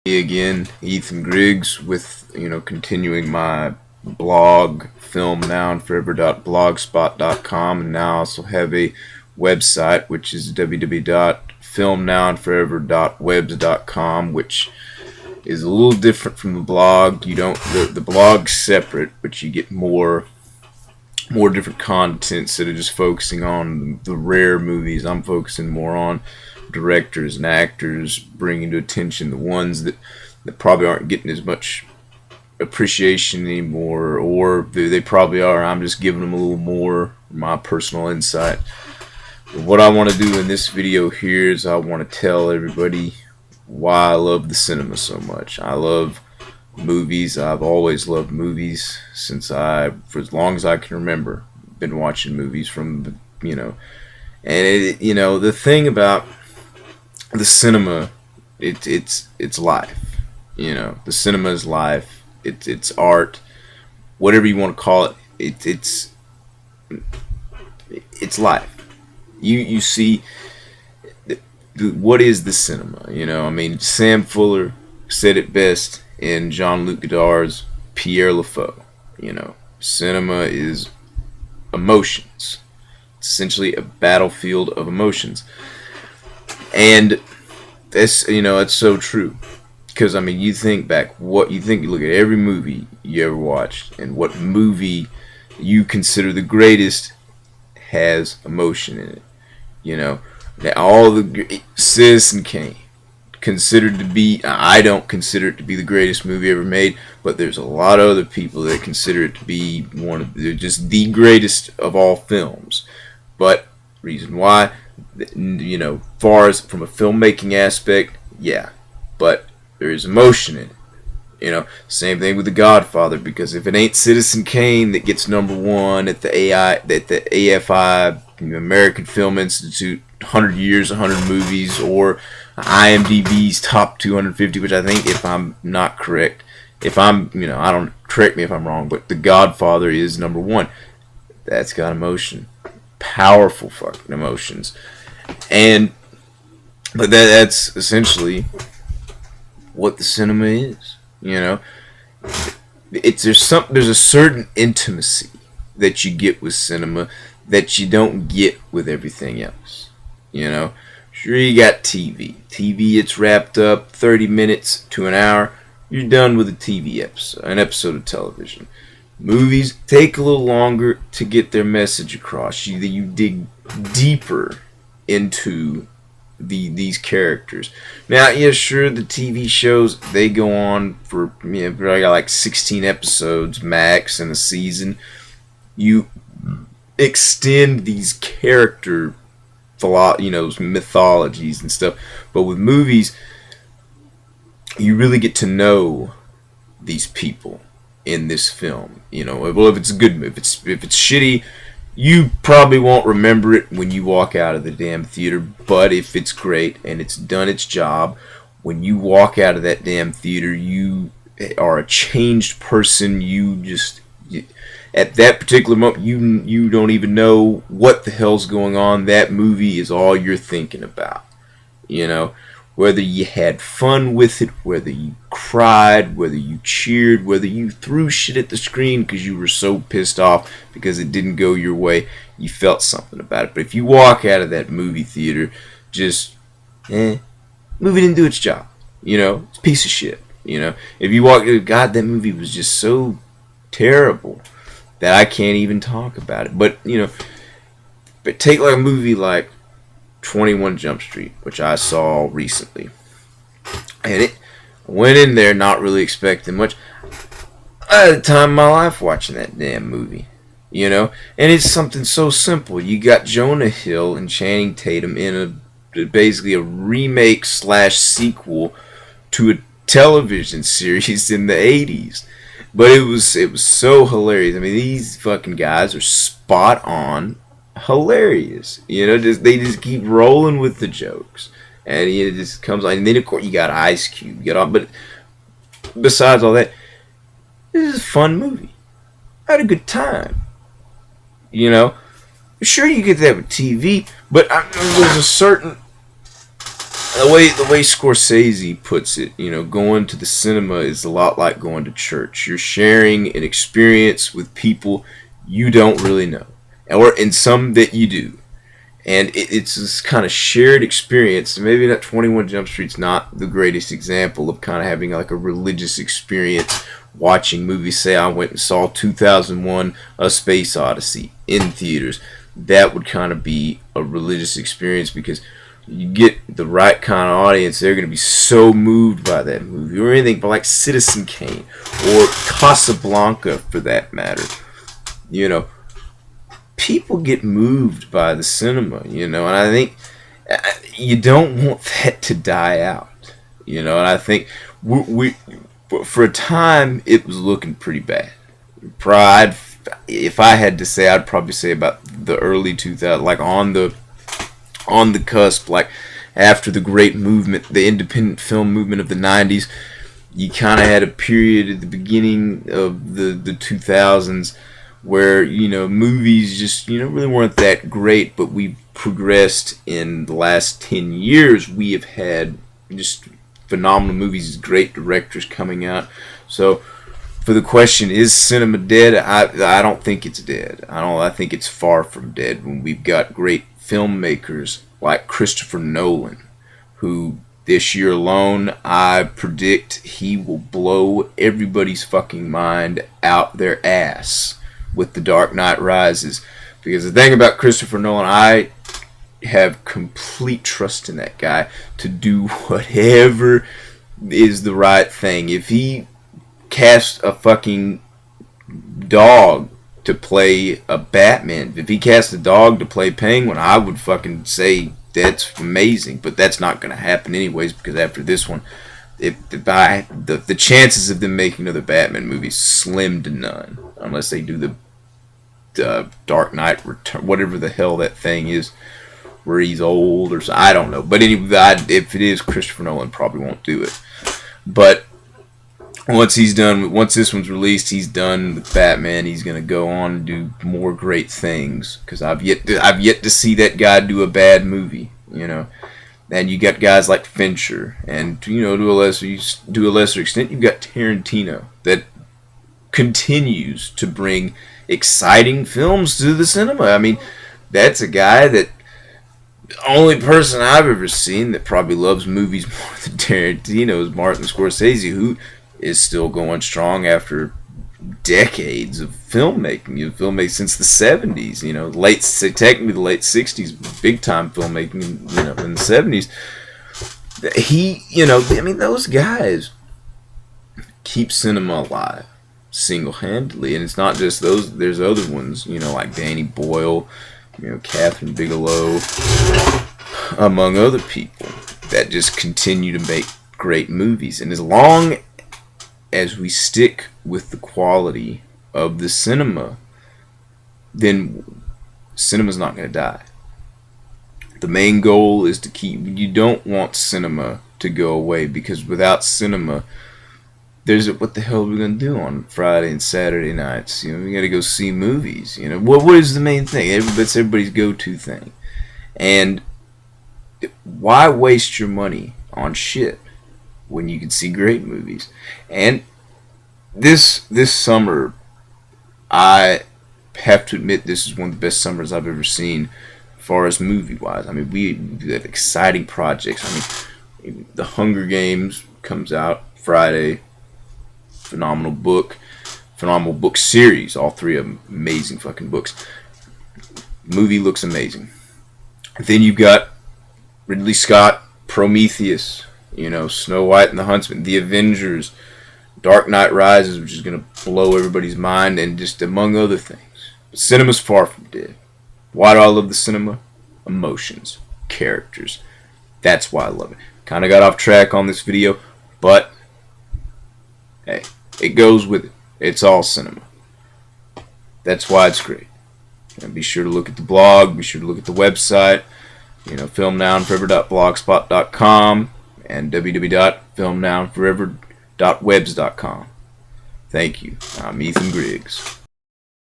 Me again, Ethan Griggs, with continuing my blog, filmnowandforever.blogspot.com, and now I also have a website which is www.filmnowandforever.webs.com, which is a little different from the blog. You don't the blog's separate, but you get more different content instead of just focusing on the rare movies. I'm focusing more on directors and actors, bringing to attention the ones that probably aren't getting as much appreciation anymore, or they probably are. I'm just giving them a little more my personal insight. What I want to do in this video here is I want to tell everybody why I love the cinema so much. I love movies. I've always loved movies for as long as I can remember. Been watching movies from and the thing about the cinema, it's life. The cinema is life. It's art, whatever you want to call it. It's life. You see, what is the cinema? Sam Fuller said it best in Jean-Luc Godard's Pierre Le Fou. Cinema is emotions. It's essentially a battlefield of emotions. And that's it's so true, because you think back, you look at every movie you ever watched, and what movie you consider the greatest has emotion in it. All the Citizen Kane, considered to be, I don't consider it to be the greatest movie ever made, but there's a lot of other people that consider it to be just the greatest of all films. But reason why, far as from a filmmaking aspect, yeah, but there is emotion in it. Same thing with The Godfather, because if it ain't Citizen Kane that gets #1 at the AFI, American Film Institute, 100 years, 100 movies, or IMDb's top 250, which I think, if I'm not correct, I don't, correct me if I'm wrong, but The Godfather is #1. That's got emotion. Powerful fucking emotions. But that's essentially what the cinema is. There's a certain intimacy that you get with cinema that you don't get with everything else. Sure, you got TV. TV, it's wrapped up 30 minutes to an hour. You're done with a TV episode, an episode of television. Movies take a little longer to get their message across. You dig deeper into these characters. Now, yeah, sure, the TV shows, they go on for I got like 16 episodes max in a season. You extend these character mythologies and stuff, but with movies, you really get to know these people in this film. Well, if it's a good movie, if it's shitty, you probably won't remember it when you walk out of the damn theater. But if it's great and it's done its job, when you walk out of that damn theater, you are a changed person. At that particular moment, you don't even know what the hell's going on. That movie is all you're thinking about. Whether you had fun with it, whether you cried, whether you cheered, whether you threw shit at the screen because you were so pissed off because it didn't go your way, you felt something about it. But if you walk out of that movie theater movie didn't do its job. It's a piece of shit. If you walk, God, that movie was just so terrible that I can't even talk about it. But take like a movie like 21 Jump Street, which I saw recently, and it went in there not really expecting much. I had the time of my life watching that damn movie, and it's something so simple. You got Jonah Hill and Channing Tatum in basically a remake / sequel to a television series in the 80s. But it was so hilarious. These fucking guys are spot on hilarious. They just keep rolling with the jokes, and it just comes on. And then of course you got Ice Cube, but besides all that, this is a fun movie. I had a good time. Sure, you get that with TV, but there's a certain the way Scorsese puts it, going to the cinema is a lot like going to church. You're sharing an experience with people you don't really know, or in some that you do, and it's this kind of shared experience. Maybe that 21 Jump Street's not the greatest example of kind of having like a religious experience watching movies. Say I went and saw 2001: A Space Odyssey in theaters. That would kind of be a religious experience because you get the right kind of audience. They're going to be so moved by that movie, or anything but like Citizen Kane or Casablanca for that matter. People get moved by the cinema, and I think you don't want that to die out, and I think we for a time it was looking pretty bad. Pride, if I had to say, I'd probably say about the early 2000s, like on the cusp, like after the great movement, the independent film movement of the 90s. You kind of had a period at the beginning of the 2000s where movies just really weren't that great, but we progressed in the last 10 years. We have had just phenomenal movies, great directors coming out. So for the question, is cinema dead? I don't think it's dead. I think it's far from dead when we've got great filmmakers like Christopher Nolan, who this year alone, I predict he will blow everybody's fucking mind out their ass with The Dark Knight Rises. Because the thing about Christopher Nolan, I have complete trust in that guy to do whatever is the right thing. If he cast a fucking dog to play a Batman, if he cast a dog to play Penguin, I would fucking say that's amazing. But that's not going to happen anyways, because after this one, the chances of them making another Batman movie slim to none, unless they do the Dark Knight Return, whatever the hell that thing is, where he's old or so, I don't know. But anyway, if it is, Christopher Nolan probably won't do it. But once this one's released, he's done with Batman. He's gonna go on and do more great things, because I've yet to see that guy do a bad movie. And you got guys like Fincher, and to a lesser extent, you've got Tarantino that continues to bring exciting films to the cinema. I mean, that's a guy that the only person I've ever seen that probably loves movies more than Tarantino is Martin Scorsese, who is still going strong after decades of filmmaking. Filmmaking since the 70s, technically the late 60s, big time filmmaking, in the 70s. Those guys keep cinema alive single-handedly, and it's not just those. There's other ones, like Danny Boyle, Catherine Bigelow, among other people that just continue to make great movies. And as long as we stick with the quality of the cinema, then cinema's not going to die. The main goal is to keep. You don't want cinema to go away, because without cinema, what the hell are we going to do on Friday and Saturday nights? We got to go see movies. What is the main thing? That's everybody's go-to thing. And why waste your money on shit when you can see great movies? And this summer, I have to admit, this is one of the best summers I've ever seen as far as movie-wise. I mean, we have exciting projects. I mean, The Hunger Games comes out Friday. Phenomenal book series, all three of them amazing fucking books. Movie looks amazing. Then you've got Ridley Scott, Prometheus, Snow White and the Huntsman, The Avengers, Dark Knight Rises, which is going to blow everybody's mind, and just among other things. But cinema's far from dead. Why do I love the cinema? Emotions, characters. That's why I love it. Kind of got off track on this video, but hey, it goes with it. It's all cinema. That's why it's great. And be sure to look at the blog. Be sure to look at the website. filmnownforever.blogspot.com and www.filmnownforever.webs.com. Thank you. I'm Ethan Griggs.